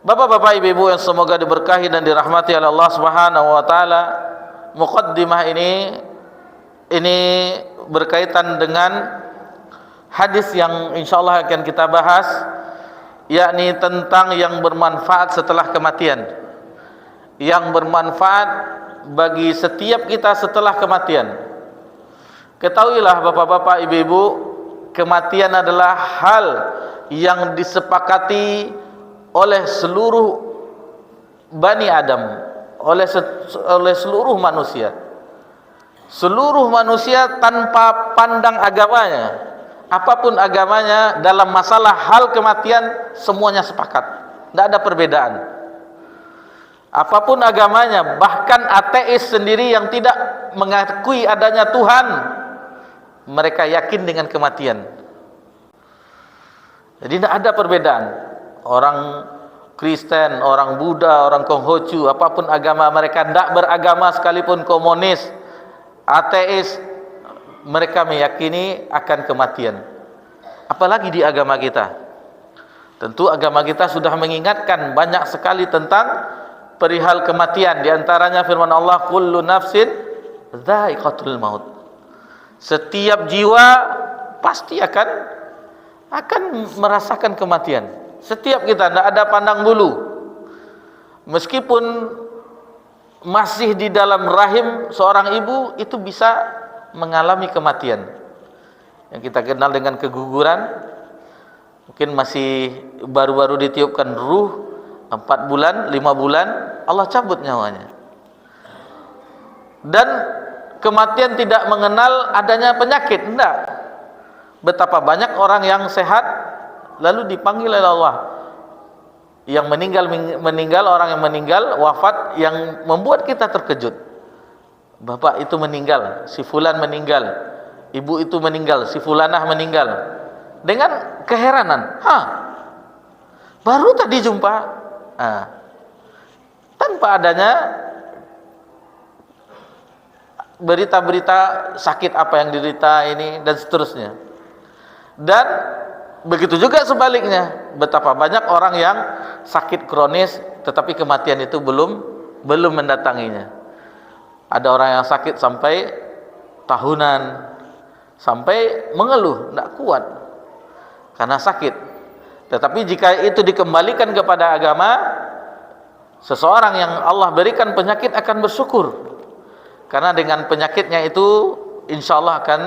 Bapak-bapak, ibu-ibu yang semoga diberkahi dan dirahmati oleh Allah Subhanahu wa taala, muqaddimah ini berkaitan dengan hadis yang insyaallah akan kita bahas, yakni tentang yang bermanfaat setelah kematian. Yang bermanfaat bagi setiap kita setelah kematian. Ketahuilah bapak-bapak, ibu-ibu, kematian adalah hal yang disepakati oleh seluruh Bani Adam, oleh seluruh manusia. Seluruh manusia tanpa pandang agamanya, apapun agamanya, dalam masalah hal kematian semuanya sepakat, tidak ada perbedaan. Apapun agamanya, bahkan ateis sendiri yang tidak mengakui adanya Tuhan, mereka yakin dengan kematian. Jadi tidak ada perbedaan. Orang Kristen, orang Buddha, orang Konghucu, apapun agama mereka, tidak beragama sekalipun, komunis, ateis, mereka meyakini akan kematian. Apalagi di agama kita. Tentu agama kita sudah mengingatkan banyak sekali tentang perihal kematian. Di antaranya firman Allah, kullu nafsin dha'iqatul maut. Setiap jiwa pasti akan merasakan kematian. Setiap kita, tidak ada pandang bulu. Meskipun masih di dalam rahim seorang ibu, itu bisa mengalami kematian. Yang kita kenal dengan keguguran, mungkin masih baru-baru ditiupkan ruh, 4 bulan, 5 bulan, Allah cabut nyawanya. Dan kematian tidak mengenal adanya penyakit, tidak. Betapa banyak orang yang sehat lalu dipanggil oleh Allah, yang meninggal, orang yang meninggal, wafat, yang membuat kita terkejut. Bapak itu meninggal, si fulan meninggal, ibu itu meninggal, si fulanah meninggal, dengan keheranan, baru tadi jumpa, tanpa adanya berita-berita sakit apa yang diderita ini dan seterusnya. Dan begitu juga sebaliknya, betapa banyak orang yang sakit kronis tetapi kematian itu belum mendatanginya. Ada orang yang sakit sampai tahunan, sampai mengeluh, tidak kuat karena sakit. Tetapi jika itu dikembalikan kepada agama, seseorang yang Allah berikan penyakit akan bersyukur, karena dengan penyakitnya itu insya Allah akan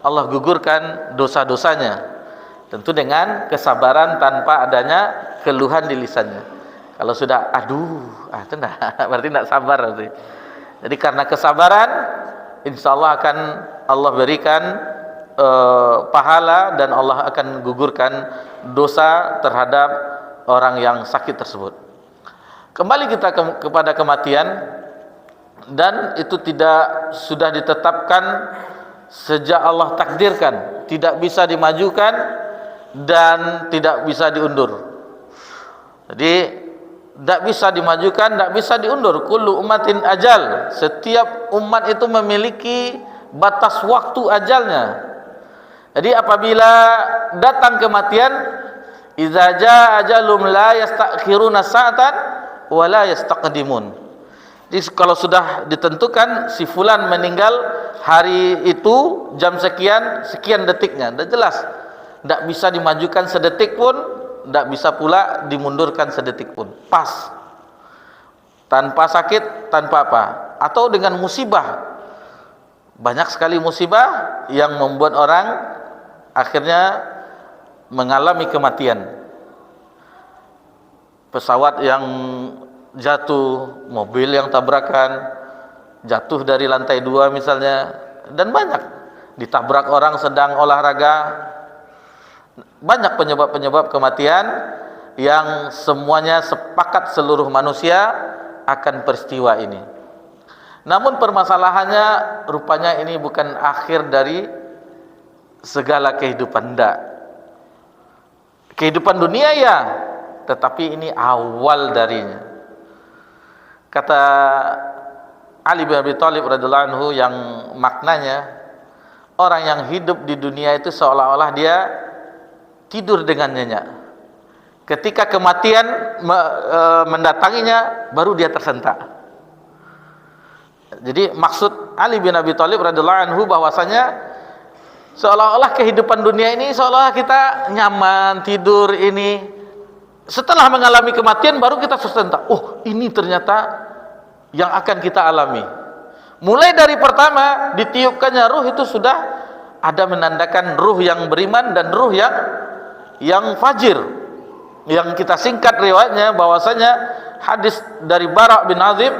Allah gugurkan dosa-dosanya. Tentu dengan kesabaran tanpa adanya keluhan di lisannya. Kalau sudah itu berarti tidak sabar berarti. Jadi karena kesabaran, insya Allah akan Allah berikan pahala, dan Allah akan gugurkan dosa terhadap orang yang sakit tersebut. Kembali kita kepada kematian, dan itu sudah ditetapkan sejak Allah takdirkan, tidak bisa dimajukan dan tidak bisa diundur. Jadi tidak bisa dimajukan, tidak bisa diundur. Kullu ummatin ajal. Setiap umat itu memiliki batas waktu ajalnya. Jadi apabila datang kematian, idza jaa ajalum la yastakhiruna sa'atan wa la yastaqdimun. Jadi kalau sudah ditentukan si fulan meninggal hari itu jam sekian, sekian detiknya, sudah jelas. Tidak bisa dimajukan sedetik pun, tidak bisa pula dimundurkan sedetik pun. Pas. Tanpa sakit, tanpa apa. Atau dengan musibah. Banyak sekali musibah yang membuat orang akhirnya mengalami kematian. Pesawat yang jatuh, mobil yang tabrakan, jatuh dari lantai 2 misalnya, dan banyak. Ditabrak orang sedang olahraga. Banyak penyebab-penyebab kematian yang semuanya sepakat seluruh manusia akan peristiwa ini. Namun permasalahannya, rupanya ini bukan akhir dari segala kehidupan, tidak. Kehidupan dunia ya, tetapi ini awal darinya. Kata Ali bin Abi Thalib radhiyallahu anhu, yang maknanya, orang yang hidup di dunia itu seolah-olah dia tidur dengan nyenyak. ketika kematian mendatanginya baru dia tersentak. Jadi maksud Ali bin Abi Thalib radhiyallahu anhu bahwasanya seolah-olah kehidupan dunia ini seolah-olah kita nyaman tidur ini, setelah mengalami kematian baru kita tersentak, oh ini ternyata yang akan kita alami. Mulai dari pertama ditiupkannya ruh itu sudah ada menandakan ruh yang beriman dan ruh yang fajir. Yang kita singkat riwayatnya bahwasanya hadis dari Bara' bin Azib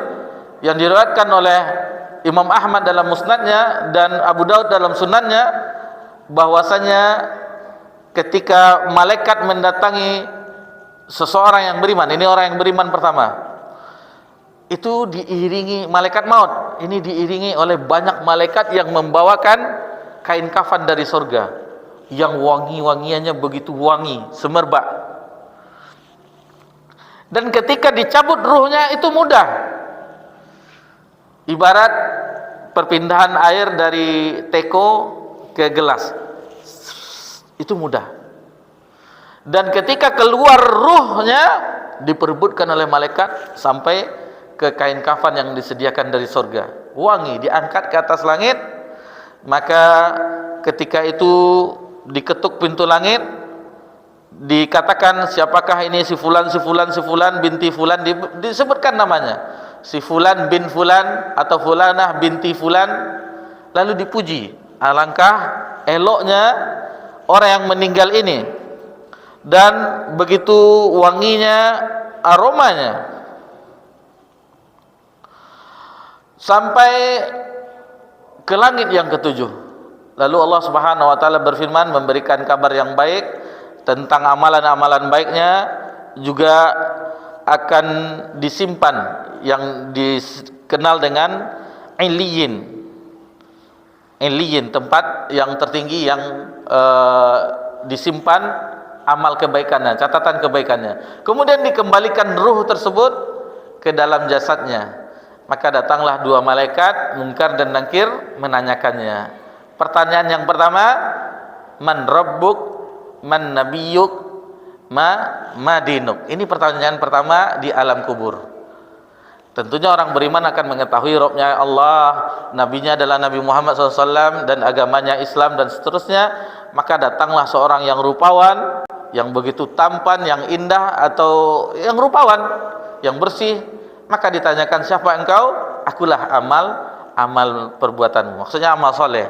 yang diriwayatkan oleh Imam Ahmad dalam musnadnya dan Abu Daud dalam sunannya, bahwasanya ketika malaikat mendatangi seseorang yang beriman, ini orang yang beriman pertama, itu diiringi malaikat maut, ini diiringi oleh banyak malaikat yang membawakan kain kafan dari surga yang wangi-wangiannya begitu wangi, semerbak. Dan ketika dicabut ruhnya itu mudah, ibarat perpindahan air dari teko ke gelas, itu mudah. Dan ketika keluar ruhnya diperebutkan oleh malaikat sampai ke kain kafan yang disediakan dari surga, wangi, diangkat ke atas langit. Maka ketika itu diketuk pintu langit, dikatakan siapakah ini, si fulan, si fulan, si fulan binti fulan, disebutkan namanya, si fulan bin fulan atau fulanah binti fulan, lalu dipuji alangkah eloknya orang yang meninggal ini dan begitu wanginya aromanya, sampai ke langit yang ketujuh. Lalu Allah Subhanahu wa taala berfirman memberikan kabar yang baik tentang amalan-amalan baiknya, juga akan disimpan yang dikenal dengan Illiyin. Illiyin, tempat yang tertinggi yang disimpan amal kebaikannya, catatan kebaikannya. Kemudian dikembalikan ruh tersebut ke dalam jasadnya. Maka datanglah dua malaikat Munkar dan Nakir menanyakannya. Pertanyaan yang pertama, man rabbuk, man nabiyyuk, ma dinuk. Ini pertanyaan pertama di alam kubur. Tentunya orang beriman akan mengetahui Rabbnya Allah, nabinya adalah Nabi Muhammad SAW, dan agamanya Islam dan seterusnya. Maka datanglah seorang yang rupawan, yang begitu tampan, yang indah, atau yang rupawan, yang bersih. Maka ditanyakan, siapa engkau? Akulah amal perbuatanmu, maksudnya amal soleh.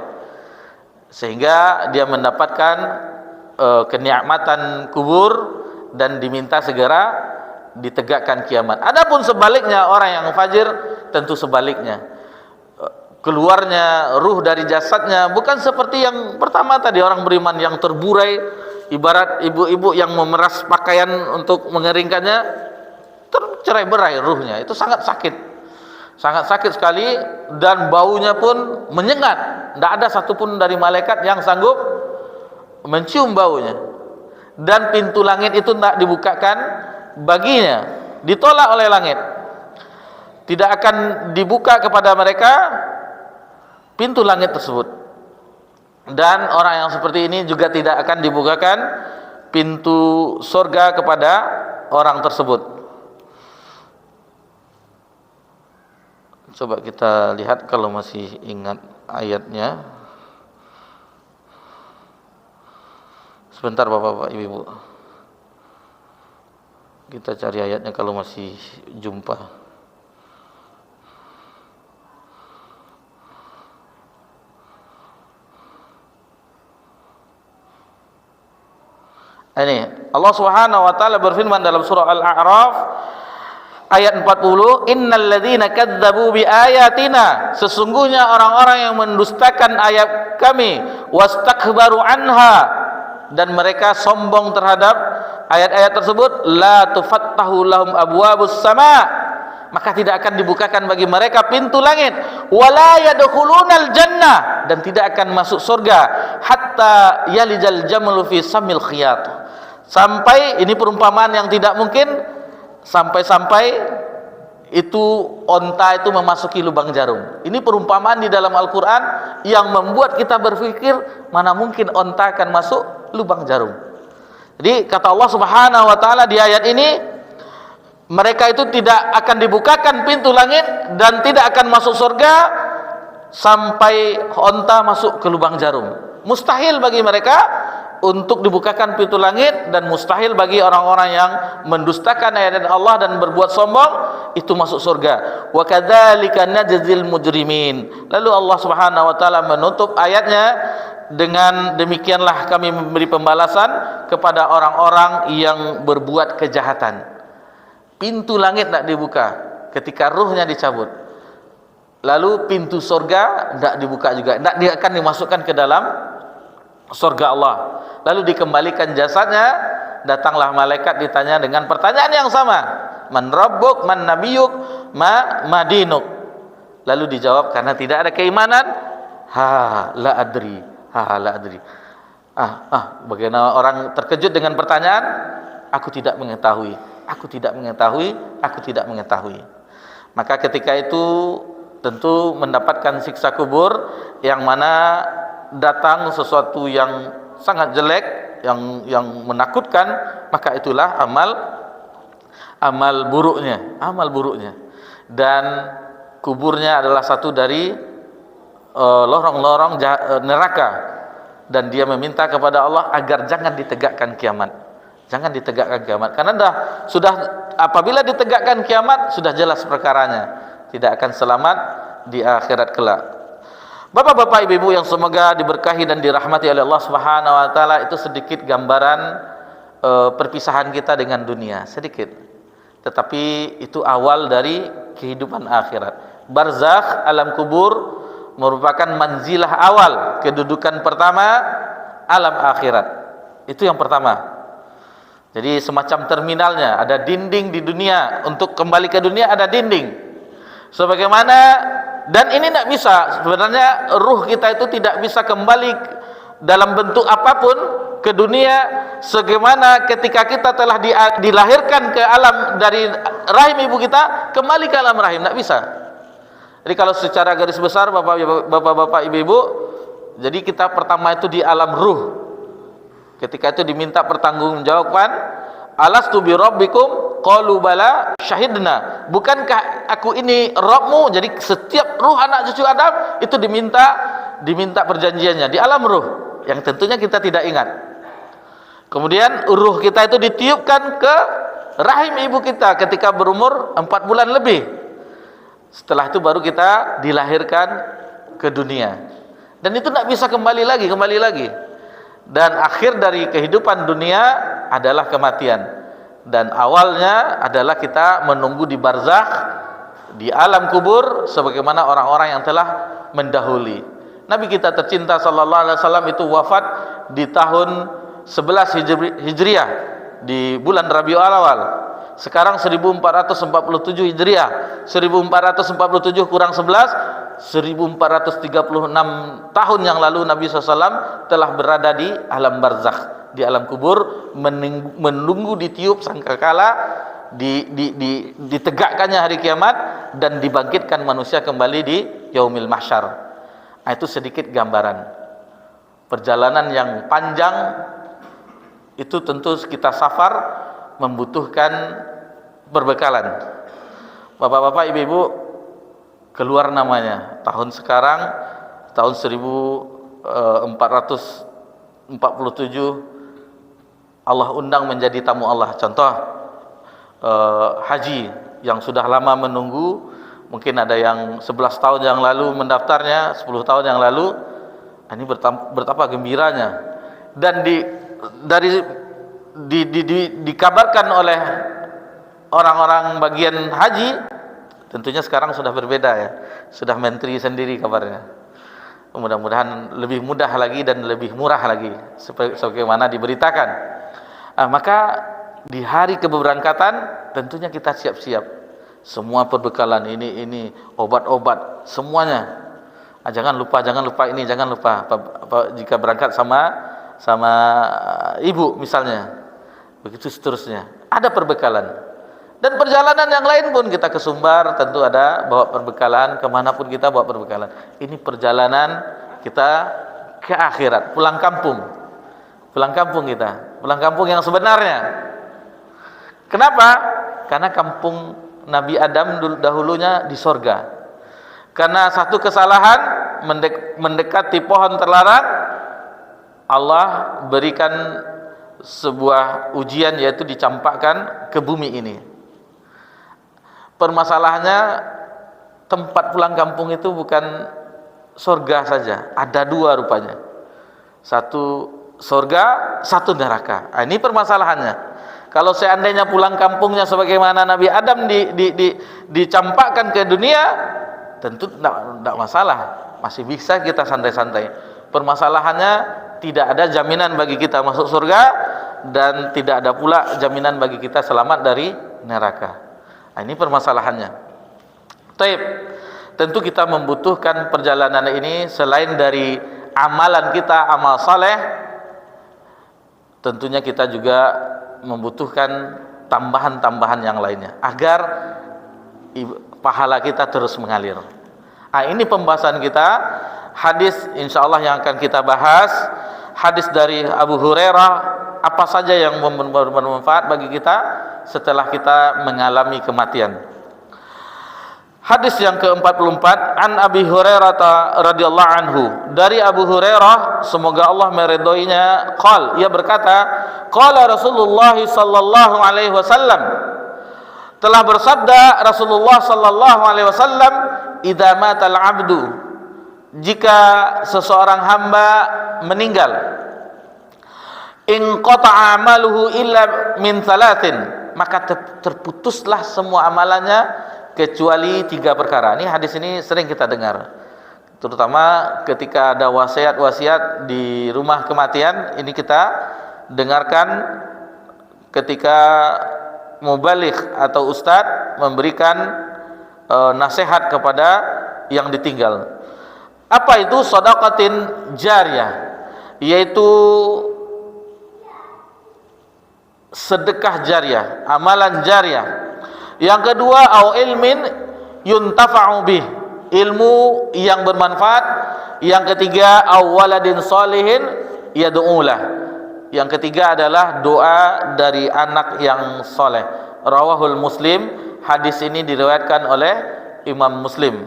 Sehingga dia mendapatkan kenikmatan kubur dan diminta segera ditegakkan kiamat. Adapun sebaliknya orang yang fajir, tentu sebaliknya, keluarnya ruh dari jasadnya bukan seperti yang pertama tadi, orang beriman yang terburai, ibarat ibu-ibu yang memeras pakaian untuk mengeringkannya, tercerai-berai ruhnya. Itu sangat sakit sekali, dan baunya pun menyengat. Tidak ada satupun dari malaikat yang sanggup mencium baunya. Dan pintu langit itu tidak dibukakan baginya, ditolak oleh langit. Tidak akan dibuka kepada mereka pintu langit tersebut. Dan orang yang seperti ini juga tidak akan dibukakan pintu surga kepada orang tersebut. Coba kita lihat kalau masih ingat ayatnya. Sebentar Bapak-bapak, Ibu-ibu. Kita cari ayatnya kalau masih jumpa. Ini Allah Subhanahu wa taala berfirman dalam surah Al-A'raf ayat 40, innal ladzina kadzdzabu bi ayatina, sesungguhnya orang-orang yang mendustakan ayat kami, wastakbaru anha, dan mereka sombong terhadap ayat-ayat tersebut, la tufattahu lahum abwabus sama, maka tidak akan dibukakan bagi mereka pintu langit, wala yadkhulunal jannah, dan tidak akan masuk surga, hatta yalijal jamalu fi samil khiyat, sampai, ini perumpamaan yang tidak mungkin, sampai-sampai itu onta itu memasuki lubang jarum. Ini perumpamaan di dalam Al-Quran yang membuat kita berpikir, mana mungkin onta akan masuk lubang jarum. Jadi kata Allah Subhanahu wa taala di ayat ini, mereka itu tidak akan dibukakan pintu langit dan tidak akan masuk surga sampai onta masuk ke lubang jarum. Mustahil bagi mereka untuk dibukakan pintu langit, dan mustahil bagi orang-orang yang mendustakan ayat Allah dan berbuat sombong itu masuk surga. Wa kadzalika najzil mujrimin. Lalu Allah Subhanahu wa taala menutup ayatnya dengan demikianlah kami memberi pembalasan kepada orang-orang yang berbuat kejahatan. Pintu langit tidak dibuka ketika ruhnya dicabut. Lalu pintu surga tidak dibuka juga, tidak akan dimasukkan ke dalam surga Allah. Lalu dikembalikan jasadnya, datanglah malaikat ditanya dengan pertanyaan yang sama, man rabbuk, man nabiyuk, ma dinuk. Lalu dijawab, karena tidak ada keimanan, la adri. Bagaimana orang terkejut dengan pertanyaan, aku tidak mengetahui, aku tidak mengetahui, aku tidak mengetahui. Maka ketika itu tentu mendapatkan siksa kubur, yang mana datang sesuatu yang sangat jelek, yang menakutkan, maka itulah amal buruknya. Dan kuburnya adalah satu dari lorong-lorong neraka, dan dia meminta kepada Allah agar jangan ditegakkan kiamat. Jangan ditegakkan kiamat, karena sudah apabila ditegakkan kiamat sudah jelas perkaranya, tidak akan selamat di akhirat kelak. Bapak-bapak, ibu-ibu yang semoga diberkahi dan dirahmati oleh Allah Subhanahu wa taala, itu sedikit gambaran perpisahan kita dengan dunia, sedikit. Tetapi itu awal dari kehidupan akhirat. Barzakh, alam kubur, merupakan manzilah awal, kedudukan pertama alam akhirat. Itu yang pertama. Jadi semacam terminalnya, ada dinding di dunia. Untuk kembali ke dunia ada dinding. Sebagaimana, dan ini tidak bisa, sebenarnya ruh kita itu tidak bisa kembali dalam bentuk apapun ke dunia sebagaimana ketika kita telah dilahirkan ke alam dari rahim ibu kita, kembali ke alam rahim, tidak bisa. Jadi kalau secara garis besar bapak-bapak, ibu-ibu, jadi kita pertama itu di alam ruh. Ketika itu diminta pertanggungjawaban, alastu bi rabbikum qalu bala syahidna. Bukankah aku ini Rabbmu? Jadi setiap ruh anak cucu Adam itu diminta perjanjiannya di alam ruh, yang tentunya kita tidak ingat. Kemudian ruh kita itu ditiupkan ke rahim ibu kita ketika berumur 4 bulan lebih. Setelah itu baru kita dilahirkan ke dunia, dan itu tidak bisa kembali lagi. Dan akhir dari kehidupan dunia adalah kematian, dan awalnya adalah kita menunggu di barzakh, di alam kubur, sebagaimana orang-orang yang telah mendahului. Nabi kita tercinta sallallahu alaihi wasallam itu wafat di tahun 11 Hijriah, di bulan Rabiul Awal. Sekarang 1447 Hijriah. 1447 kurang 11, 1436 tahun yang lalu Nabi SAW telah berada di alam barzakh, di alam kubur, menunggu ditiup sangkakala, ditegakkannya hari kiamat, dan dibangkitkan manusia kembali di yaumil mahsyar. Nah, itu sedikit gambaran perjalanan yang panjang. Itu tentu kita safar membutuhkan perbekalan. Bapak-bapak, ibu-ibu, keluar namanya tahun sekarang, tahun 1447 Allah undang menjadi tamu Allah. Contoh haji yang sudah lama menunggu, mungkin ada yang 11 tahun yang lalu mendaftarnya, 10 tahun yang lalu. Ini betapa gembiranya. Dan dikabarkan oleh orang-orang bagian haji, tentunya sekarang sudah berbeda ya, sudah menteri sendiri kabarnya. Mudah-mudahan lebih mudah lagi dan lebih murah lagi, sebagaimana diberitakan. Maka di hari keberangkatan tentunya kita siap-siap, semua perbekalan ini obat-obat semuanya. Jangan lupa ini, jangan lupa jika berangkat sama ibu misalnya, begitu seterusnya, ada perbekalan. Dan perjalanan yang lain pun, kita ke Sumbar tentu ada bawa perbekalan, kemanapun kita bawa perbekalan. Ini perjalanan kita ke akhirat, pulang kampung kita. pulang kampung yang sebenarnya. Kenapa? Karena kampung Nabi Adam dahulunya di sorga. Karena satu kesalahan mendekati pohon terlarang, Allah berikan sebuah ujian, yaitu dicampakkan ke bumi ini. Permasalahannya, tempat pulang kampung itu bukan sorga saja, ada dua rupanya. Satu sorga, satu neraka. Ini permasalahannya. Kalau seandainya pulang kampungnya sebagaimana Nabi Adam dicampakkan ke dunia, tentu tidak masalah, masih bisa kita santai-santai. Permasalahannya, tidak ada jaminan bagi kita masuk surga, dan tidak ada pula jaminan bagi kita selamat dari neraka. Ini permasalahannya. Taib. Tentu kita membutuhkan perjalanan ini selain dari amalan kita, amal saleh, tentunya kita juga membutuhkan tambahan-tambahan yang lainnya agar pahala kita terus mengalir. Ini pembahasan kita. Hadis insyaallah yang akan kita bahas, hadis dari Abu Hurairah, apa saja yang bermanfaat bagi kita setelah kita mengalami kematian. Hadis yang ke-44, an Abi Hurairah radhiyallahu anhu, dari Abu Hurairah semoga Allah meridhoinya, ia berkata, qala Rasulullah sallallahu alaihi wasallam, telah bersabda Rasulullah sallallahu alaihi wasallam, idza matal abdu, jika seseorang hamba meninggal, in qata'a amaluhu illa min thalathin, maka terputuslah semua amalannya kecuali 3 perkara. Ini hadis ini sering kita dengar, terutama ketika ada wasiat-wasiat di rumah kematian. Ini kita dengarkan ketika mubaligh atau ustadz memberikan nasihat kepada yang ditinggal. Apa itu shadaqatin jariyah? Yaitu sedekah jariyah, amalan jariyah. Yang kedua, au ilmin yuntafa'u bih, ilmu yang bermanfaat. Yang ketiga, au waladin sholihin yad'ulah. Yang ketiga adalah doa dari anak yang soleh. Rawahul Muslim. Hadis ini diriwayatkan oleh Imam Muslim.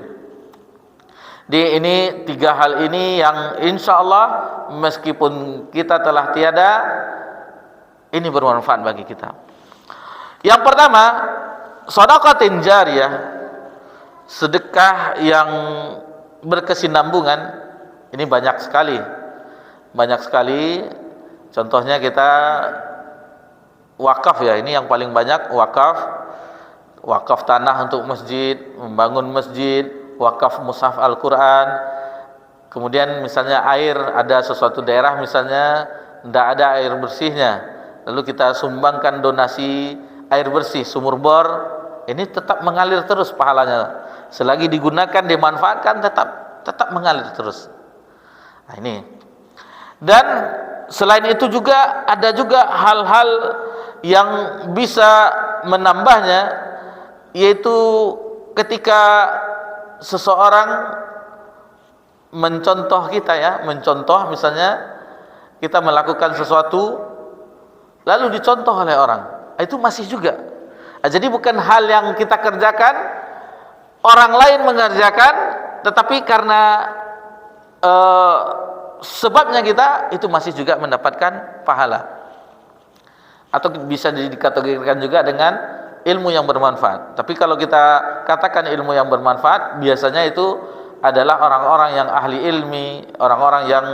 Ini 3 hal ini yang insyaallah meskipun kita telah tiada, ini bermanfaat bagi kita. Yang pertama, shadaqatin jariyah, sedekah yang berkesinambungan. Ini banyak sekali. Contohnya kita wakaf ya, ini yang paling banyak. Wakaf tanah untuk masjid, membangun masjid, wakaf mushaf Al-Quran. Kemudian misalnya air, ada sesuatu daerah misalnya tidak ada air bersihnya, lalu kita sumbangkan donasi air bersih, sumur bor. Ini tetap mengalir terus pahalanya, selagi digunakan, dimanfaatkan, tetap mengalir terus. Ini. Dan selain itu juga ada juga hal-hal yang bisa menambahnya, yaitu ketika seseorang mencontoh kita, mencontoh misalnya kita melakukan sesuatu lalu dicontoh oleh orang, itu masih juga. Jadi bukan hal yang kita kerjakan, orang lain mengerjakan, tetapi karena sebabnya kita, itu masih juga mendapatkan pahala. Atau bisa dikategorikan juga dengan ilmu yang bermanfaat. Tapi kalau kita katakan ilmu yang bermanfaat, biasanya itu adalah orang-orang yang ahli ilmi, orang-orang yang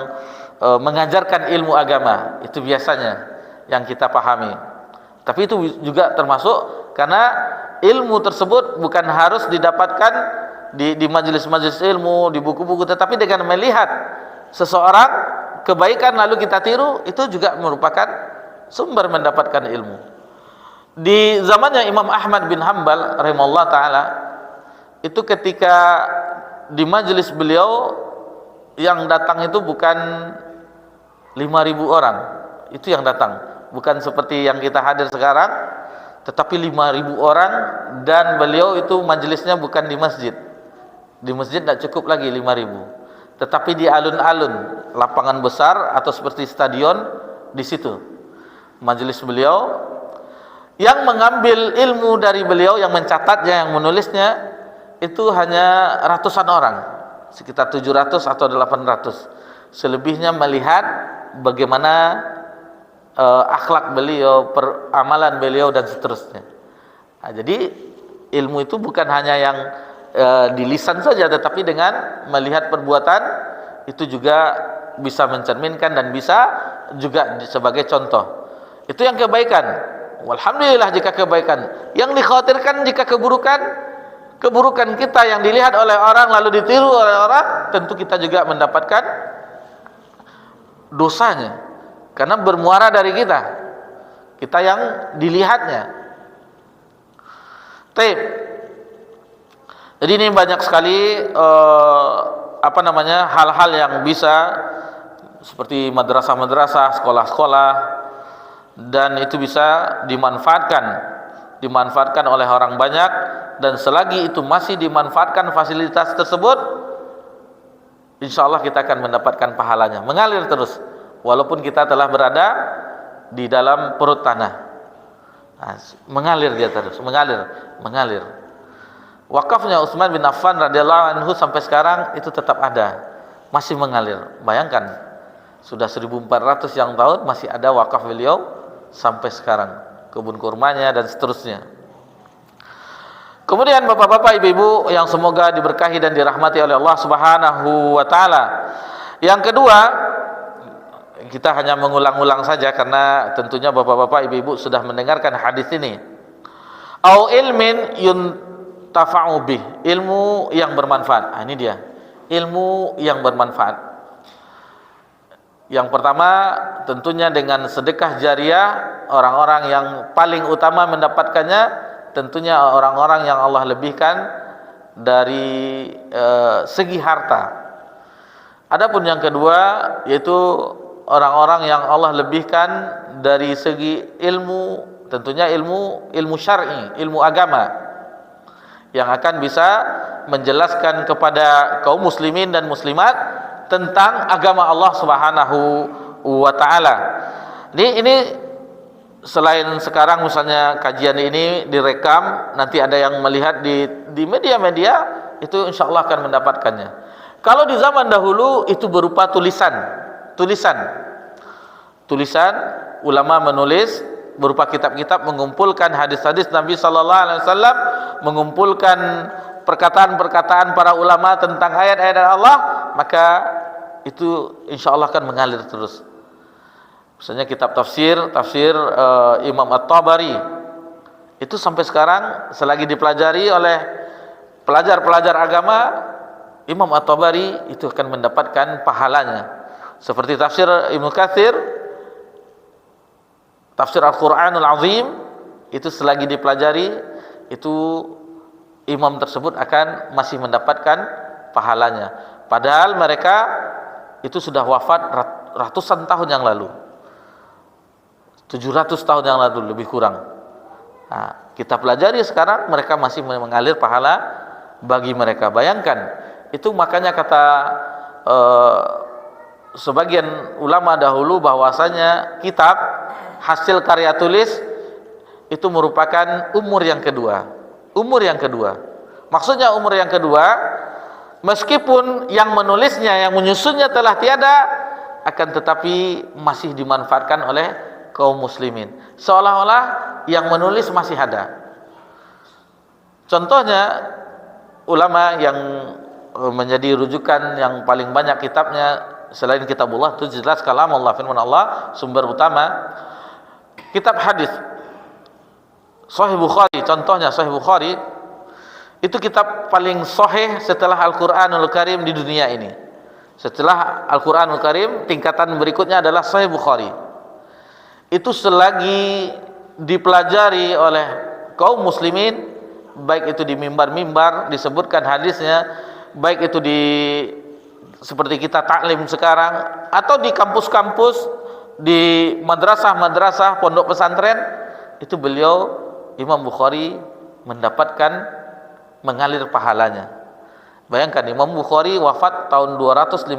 mengajarkan ilmu agama. Itu biasanya yang kita pahami. Tapi itu juga termasuk, karena ilmu tersebut bukan harus didapatkan di majelis-majelis ilmu, di buku-buku, tetapi dengan melihat seseorang kebaikan lalu kita tiru, itu juga merupakan sumber mendapatkan ilmu. Di zamannya Imam Ahmad bin Hanbal rahimahullah ta'ala, itu ketika di majelis beliau yang datang itu bukan 5.000 orang, itu yang datang, bukan seperti yang kita hadir sekarang, tetapi 5.000 orang. Dan beliau itu majelisnya bukan di masjid. Di masjid tidak cukup lagi 5.000, tetapi di alun-alun, lapangan besar atau seperti stadion, di situ. majelis beliau, yang mengambil ilmu dari beliau, yang mencatatnya, yang menulisnya itu hanya ratusan orang, sekitar 700 atau 800. Selebihnya melihat bagaimana akhlak beliau, peramalan beliau dan seterusnya. Nah, jadi ilmu itu bukan hanya yang di lisan saja, tetapi dengan melihat perbuatan itu juga bisa mencerminkan dan bisa juga sebagai contoh. Itu yang kebaikan. Alhamdulillah jika kebaikan. Yang dikhawatirkan jika keburukan kita yang dilihat oleh orang lalu ditiru oleh orang, tentu kita juga mendapatkan dosanya, karena bermuara dari kita yang dilihatnya. Taib. Jadi ini banyak sekali hal-hal yang bisa, seperti madrasah-madrasah, sekolah-sekolah, dan itu bisa dimanfaatkan oleh orang banyak. Dan selagi itu masih dimanfaatkan fasilitas tersebut, insya Allah kita akan mendapatkan pahalanya, mengalir terus walaupun kita telah berada di dalam perut tanah. Nah, mengalir dia terus, mengalir. Wakafnya Utsman bin Affan radhiyallahu anhu sampai sekarang itu tetap ada, masih mengalir. Bayangkan, sudah 1400 yang tahun masih ada wakaf beliau sampai sekarang, kebun kurmanya dan seterusnya. Kemudian bapak-bapak, ibu-ibu yang semoga diberkahi dan dirahmati oleh Allah Subhanahu wa taala. Yang kedua, kita hanya mengulang-ulang saja karena tentunya bapak-bapak, ibu-ibu sudah mendengarkan hadis ini. Au ilmin yuntafa'u bih, ilmu yang bermanfaat. Ini dia, ilmu yang bermanfaat. Yang pertama tentunya dengan sedekah jariah, orang-orang yang paling utama mendapatkannya tentunya orang-orang yang Allah lebihkan dari segi harta. Adapun yang kedua yaitu orang-orang yang Allah lebihkan dari segi ilmu, tentunya ilmu syar'i, ilmu agama, yang akan bisa menjelaskan kepada kaum muslimin dan muslimat tentang agama Allah Subhanahu wa taala. Ini selain sekarang misalnya kajian ini direkam, nanti ada yang melihat di media-media, itu insya Allah akan mendapatkannya. Kalau di zaman dahulu itu berupa tulisan ulama menulis berupa kitab-kitab, mengumpulkan hadis-hadis Nabi sallallahu alaihi wasallam, mengumpulkan perkataan-perkataan para ulama tentang ayat-ayat Allah, maka itu insya Allah akan mengalir terus. Misalnya kitab tafsir Imam At-Tabari itu sampai sekarang selagi dipelajari oleh pelajar-pelajar agama, Imam At-Tabari itu akan mendapatkan pahalanya. Seperti tafsir Ibnu Katsir, tafsir Al-Qur'anul Azim, itu selagi dipelajari, itu imam tersebut akan masih mendapatkan pahalanya. Padahal mereka itu sudah wafat ratusan tahun yang lalu, 700 tahun yang lalu lebih kurang. Nah, kita pelajari sekarang, mereka masih mengalir pahala bagi mereka. Bayangkan, itu makanya kata sebagian ulama dahulu bahwasanya kitab hasil karya tulis itu merupakan umur yang kedua. Maksudnya umur yang kedua, meskipun yang menulisnya, yang menyusunnya telah tiada, akan tetapi masih dimanfaatkan oleh kaum muslimin, seolah-olah yang menulis masih ada. Contohnya ulama yang menjadi rujukan yang paling banyak kitabnya selain kitabullah itu jelas kalam Allah, firman Allah, sumber utama. Kitab hadis Sahih Bukhari, contohnya Sahih Bukhari itu kitab paling sahih setelah Al-Qur'anul Karim di dunia ini. Setelah Al-Qur'anul Karim, tingkatan berikutnya adalah Sahih Bukhari. Itu selagi dipelajari oleh kaum muslimin, baik itu di mimbar-mimbar disebutkan hadisnya, baik itu di seperti kita taklim sekarang, atau di kampus-kampus, di madrasah-madrasah, pondok pesantren, itu beliau Imam Bukhari mendapatkan mengalir pahalanya. Bayangkan, Imam Bukhari wafat tahun 256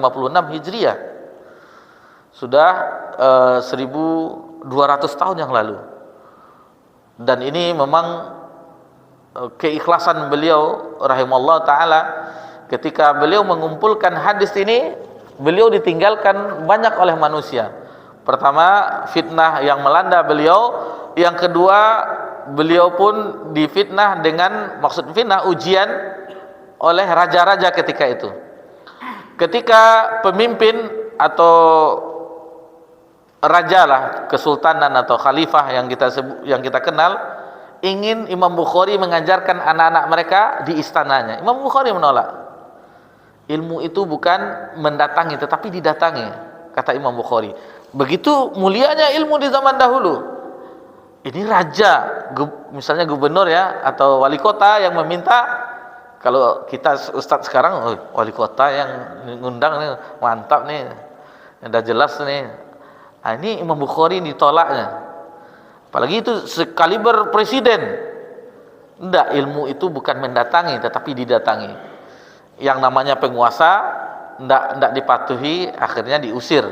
Hijriah, sudah 1000 1200 tahun yang lalu. Dan ini memang keikhlasan beliau rahimahullah ta'ala. Ketika beliau mengumpulkan hadis ini, beliau ditinggalkan banyak oleh manusia. Pertama, fitnah yang melanda beliau. Yang kedua, beliau pun difitnah dengan, maksud fitnah, ujian oleh raja-raja ketika itu. Ketika pemimpin atau raja lah, kesultanan atau khalifah yang kita kenal, ingin Imam Bukhari mengajarkan anak-anak mereka di istananya. Imam Bukhari menolak. Ilmu itu bukan mendatangi, tetapi didatangi, kata Imam Bukhari. Begitu mulianya ilmu di zaman dahulu. Ini raja, misalnya gubernur ya, atau wali kota yang meminta. Kalau kita ustadz sekarang, wali kota yang ngundang nih, mantap nih, udah jelas nih. Nah, ini Imam Bukhari ditolaknya. Apalagi itu sekaliber presiden. Enggak, ilmu itu bukan mendatangi, tetapi didatangi. Yang namanya penguasa enggak dipatuhi, akhirnya diusir,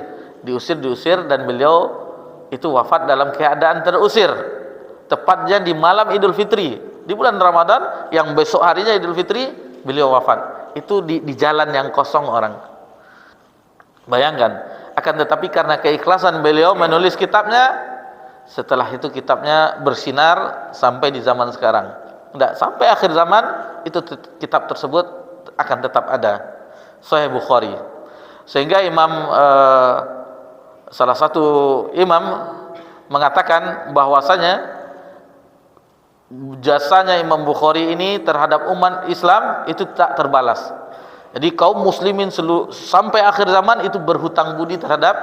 dan beliau itu wafat dalam keadaan terusir. Tepatnya di malam Idul Fitri, di bulan Ramadan, yang besok harinya Idul Fitri, beliau wafat. Itu di jalan yang kosong orang. Bayangkan. Akan tetapi karena keikhlasan beliau menulis kitabnya, setelah itu kitabnya bersinar sampai di zaman sekarang. Enggak, sampai akhir zaman itu kitab tersebut akan tetap ada. Sahih Bukhari. Sehingga salah satu imam mengatakan bahwasanya jasanya Imam Bukhari ini terhadap umat Islam itu tak terbalas. Jadi kaum muslimin sampai akhir zaman itu berhutang budi terhadap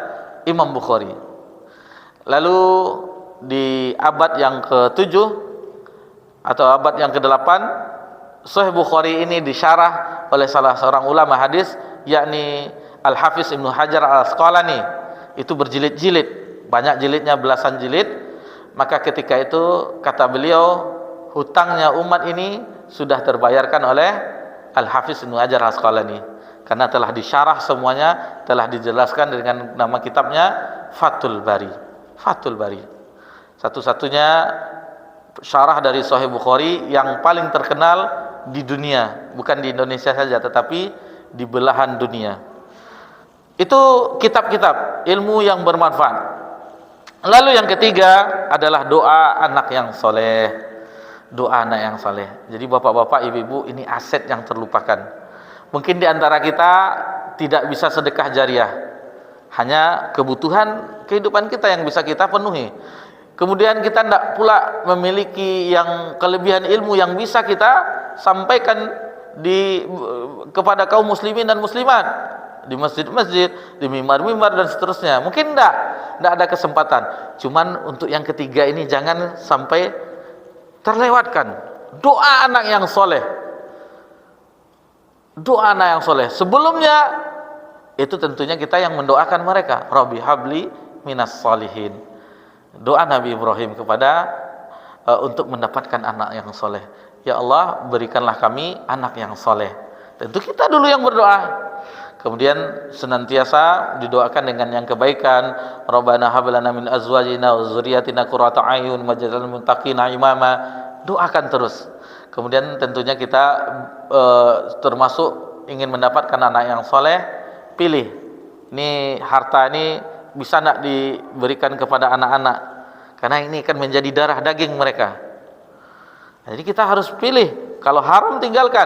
Imam Bukhari. Lalu di abad yang ke-7 atau abad yang ke-8, Sahih Bukhari ini disyarah oleh salah seorang ulama hadis, yakni Al-Hafiz Ibnu Hajar Al-Asqalani. Itu berjilid-jilid, banyak jilidnya, belasan jilid. Maka ketika itu kata beliau, hutangnya umat ini sudah terbayarkan oleh Al-Hafiz Ibnu Hajar Al-Asqalani, karena telah disyarah semuanya, telah dijelaskan dengan nama kitabnya Fathul Bari. Fathul Bari, satu-satunya syarah dari Sahih Bukhari yang paling terkenal di dunia, bukan di Indonesia saja tetapi di belahan dunia. Itu kitab-kitab ilmu yang bermanfaat. Lalu yang ketiga adalah doa anak yang soleh. Doa anak yang soleh. Jadi bapak-bapak, ibu-ibu, ini aset yang terlupakan. Mungkin di antara kita tidak bisa sedekah jariah, hanya kebutuhan kehidupan kita yang bisa kita penuhi. Kemudian kita tidak pula memiliki yang kelebihan ilmu yang bisa kita sampaikan kepada kaum muslimin dan muslimat, di masjid-masjid, di mimbar-mimbar dan seterusnya. Mungkin tidak ada kesempatan. Cuman untuk yang ketiga ini jangan sampai terlewatkan. Doa anak yang soleh. Doa anak yang soleh. Sebelumnya itu tentunya kita yang mendoakan mereka. Rabbi habli minas solihin. Doa Nabi Ibrahim kepada untuk mendapatkan anak yang soleh. Ya Allah, berikanlah kami anak yang soleh. Tentu kita dulu yang berdoa. Kemudian senantiasa didoakan dengan yang kebaikan. Rabbana hab lana min azwajina wa dzurriyyatina qurrata a'yun waj'alna lil muttaqina imama. Doakan terus. Kemudian tentunya kita termasuk ingin mendapatkan anak yang soleh, pilih. Ini harta ini bisa nak diberikan kepada anak-anak, karena ini akan menjadi darah daging mereka. Jadi kita harus pilih. Kalau haram tinggalkan,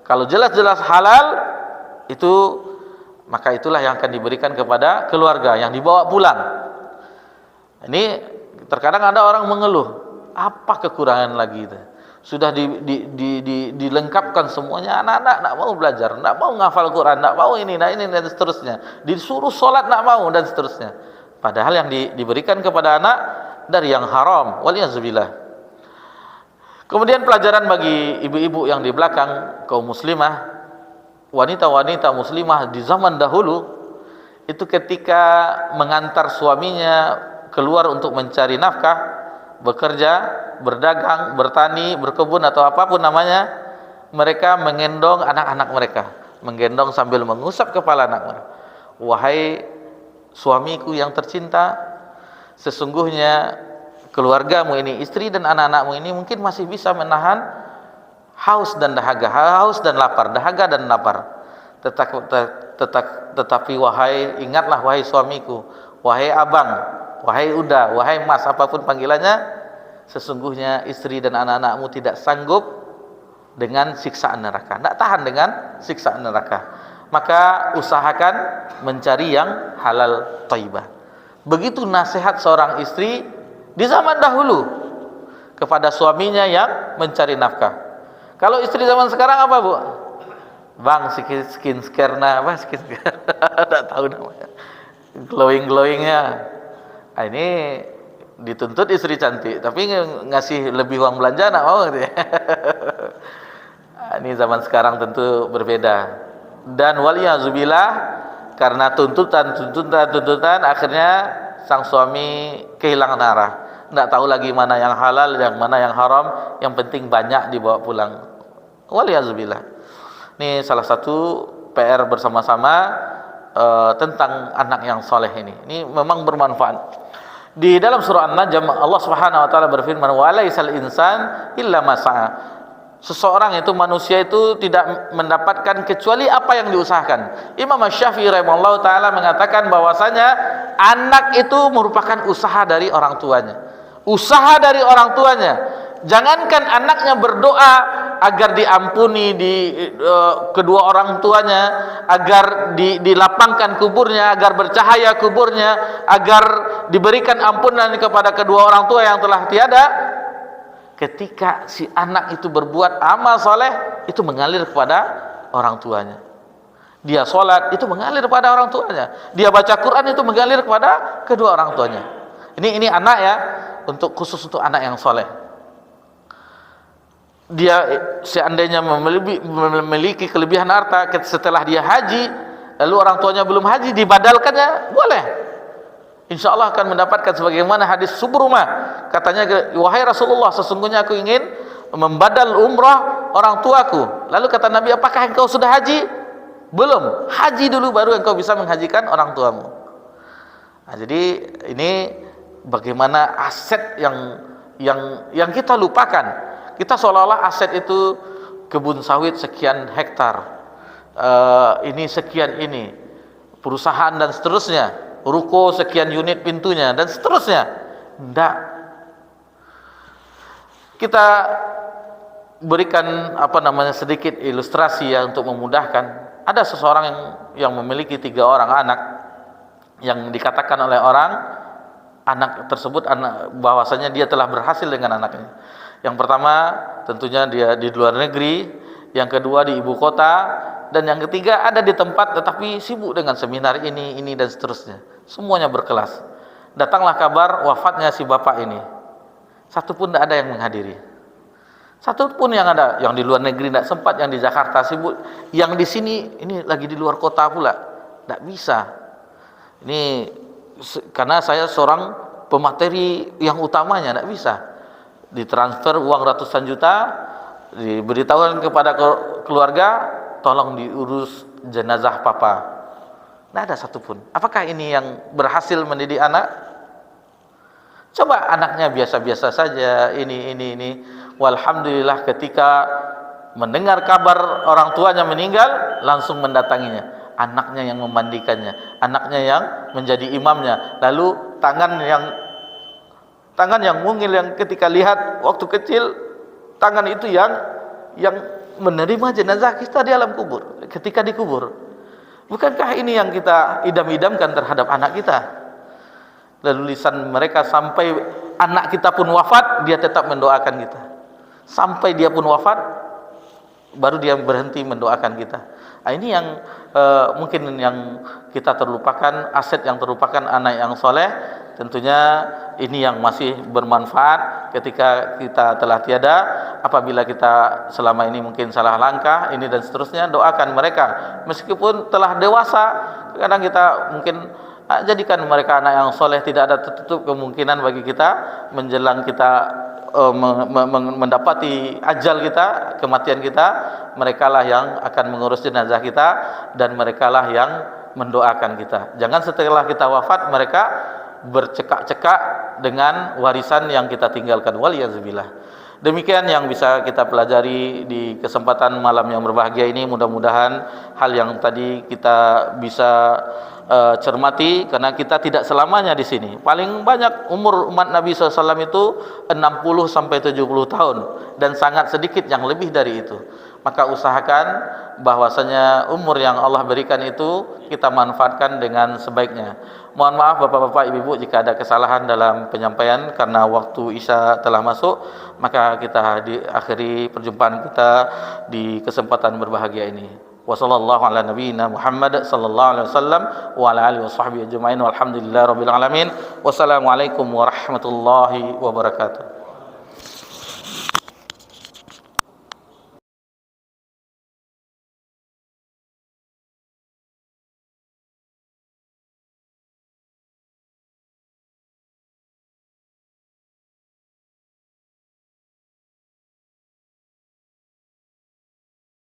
kalau jelas-jelas halal itu, maka itulah yang akan diberikan kepada keluarga, yang dibawa pulang. Ini terkadang ada orang mengeluh, apa kekurangan lagi itu? Sudah dilengkapkan semuanya, anak-anak nak mau belajar, nak mau ngafal Quran, nak mau ini dan seterusnya, disuruh sholat nak mau dan seterusnya. Padahal yang diberikan kepada anak dari yang haram, waliyazubillah. Kemudian pelajaran bagi ibu-ibu yang di belakang, kaum muslimah, wanita-wanita muslimah di zaman dahulu, itu ketika mengantar suaminya keluar untuk mencari nafkah, bekerja, berdagang, bertani, berkebun atau apapun namanya, mereka menggendong anak-anak mereka, menggendong sambil mengusap kepala anak mereka. Wahai suamiku yang tercinta, sesungguhnya keluargamu ini, istri dan anak-anakmu ini mungkin masih bisa menahan haus dan dahaga, haus dan lapar, dahaga dan lapar. Tetapi wahai, ingatlah wahai suamiku, wahai abang, wahai uda, wahai mas, apapun panggilannya, sesungguhnya istri dan anak-anakmu tidak sanggup dengan siksaan neraka, tidak tahan dengan siksaan neraka. Maka usahakan mencari yang halal thayyibah. Begitu nasihat seorang istri di zaman dahulu kepada suaminya yang mencari nafkah. Kalau istri zaman sekarang apa, Bu? Bang, skin care apa? Skin care. Tidak tahu namanya. Glowingnya. Nah, ini dituntut istri cantik, tapi ngasih lebih uang belanja nak mau gitu ya. Ini zaman sekarang tentu berbeda. Dan waliyazubillah, karena tuntutan akhirnya sang suami kehilangan arah, tidak tahu lagi mana yang halal, yang mana yang haram, yang penting banyak dibawa pulang. Waliyazubillah. Ini salah satu PR bersama-sama tentang anak yang soleh ini. Ini memang bermanfaat. Di dalam surah An-Najm Allah Subhanahu wa taala berfirman, "Wa laisal insan illa ma sa'a." Seseorang itu, manusia itu tidak mendapatkan kecuali apa yang diusahakan. Imam Asy-Syafi'i rahimahullah taala mengatakan bahwasanya anak itu merupakan usaha dari orang tuanya. Usaha dari orang tuanya. Jangankan anaknya berdoa agar diampuni kedua orang tuanya, agar dilapangkan kuburnya, agar bercahaya kuburnya, agar diberikan ampunan kepada kedua orang tua yang telah tiada. Ketika si anak itu berbuat amal soleh, itu mengalir kepada orang tuanya. Dia sholat, itu mengalir kepada orang tuanya. Dia baca Quran, itu mengalir kepada kedua orang tuanya. Ini anak ya, khusus untuk anak yang soleh. Dia seandainya memiliki kelebihan harta, setelah dia haji, lalu orang tuanya belum haji, dibadalkannya, boleh. Insya Allah akan mendapatkan sebagaimana hadis Subrumah. Katanya, wahai Rasulullah, sesungguhnya aku ingin membadal umrah orang tuaku. Lalu kata Nabi, apakah engkau sudah haji? Belum. Haji dulu baru engkau bisa menghajikan orang tuamu. Nah, jadi ini bagaimana aset yang kita lupakan. Kita seolah-olah aset itu kebun sawit sekian hektar, ini sekian ini, perusahaan dan seterusnya, ruko sekian unit pintunya dan seterusnya. Tidak. Kita berikan sedikit ilustrasi ya untuk memudahkan. Ada seseorang yang memiliki 3 orang anak, yang dikatakan oleh orang anak tersebut bahwasanya dia telah berhasil dengan anaknya. Yang pertama tentunya dia di luar negeri, yang kedua di ibu kota, dan yang ketiga ada di tempat tetapi sibuk dengan seminar ini dan seterusnya. Semuanya berkelas. Datanglah kabar wafatnya si bapak ini. Satu pun tidak ada yang menghadiri. Satu pun yang ada, yang di luar negeri tidak sempat, yang di Jakarta sibuk, yang di sini ini lagi di luar kota pula, tidak bisa. Ini karena saya seorang pemateri yang utamanya, tidak bisa. Ditransfer uang ratusan juta, diberitahukan kepada keluarga, tolong diurus jenazah papa. Tidak ada satupun. Apakah ini yang berhasil mendidik anak? Coba anaknya biasa-biasa saja, ini. Walhamdulillah ketika mendengar kabar orang tuanya meninggal, langsung mendatanginya. Anaknya yang memandikannya, anaknya yang menjadi imamnya. Lalu tangan yang mungil, yang ketika lihat waktu kecil, tangan itu yang menerima jenazah kita di alam kubur, ketika dikubur. Bukankah ini yang kita idam-idamkan terhadap anak kita? Lalu lisan mereka sampai anak kita pun wafat, dia tetap mendoakan kita. Sampai dia pun wafat, baru dia berhenti mendoakan kita. Nah, ini yang mungkin yang kita terlupakan, aset yang terlupakan anak yang soleh. Tentunya ini yang masih bermanfaat ketika kita telah tiada. Apabila kita selama ini mungkin salah langkah ini dan seterusnya, doakan mereka meskipun telah dewasa. Kadang kita mungkin jadikan mereka anak yang soleh. Tidak ada tertutup kemungkinan bagi kita menjelang kita mendapati ajal kita, kematian kita, merekalah yang akan mengurus jenazah kita dan merekalah yang mendoakan kita. Jangan setelah kita wafat mereka bercekak-cekak dengan warisan yang kita tinggalkan. Waliyazubillah. Demikian yang bisa kita pelajari di kesempatan malam yang berbahagia ini. Mudah-mudahan hal yang tadi kita bisa cermati, karena kita tidak selamanya di sini. Paling banyak umur umat Nabi SAW itu 60 sampai 70 tahun, dan sangat sedikit yang lebih dari itu. Maka usahakan bahwasanya umur yang Allah berikan itu kita manfaatkan dengan sebaiknya. Mohon maaf Bapak-bapak, Ibu-ibu jika ada kesalahan dalam penyampaian, karena waktu Isya telah masuk. Maka kita akhiri perjumpaan kita di kesempatan berbahagia ini. Wassallallahu ala nabiyyina Muhammad sallallahu alaihi wasallam wa ala alihi washabbihi ajmain walhamdulillahirabbil alamin. Wassalamualaikum warahmatullahi wabarakatuh.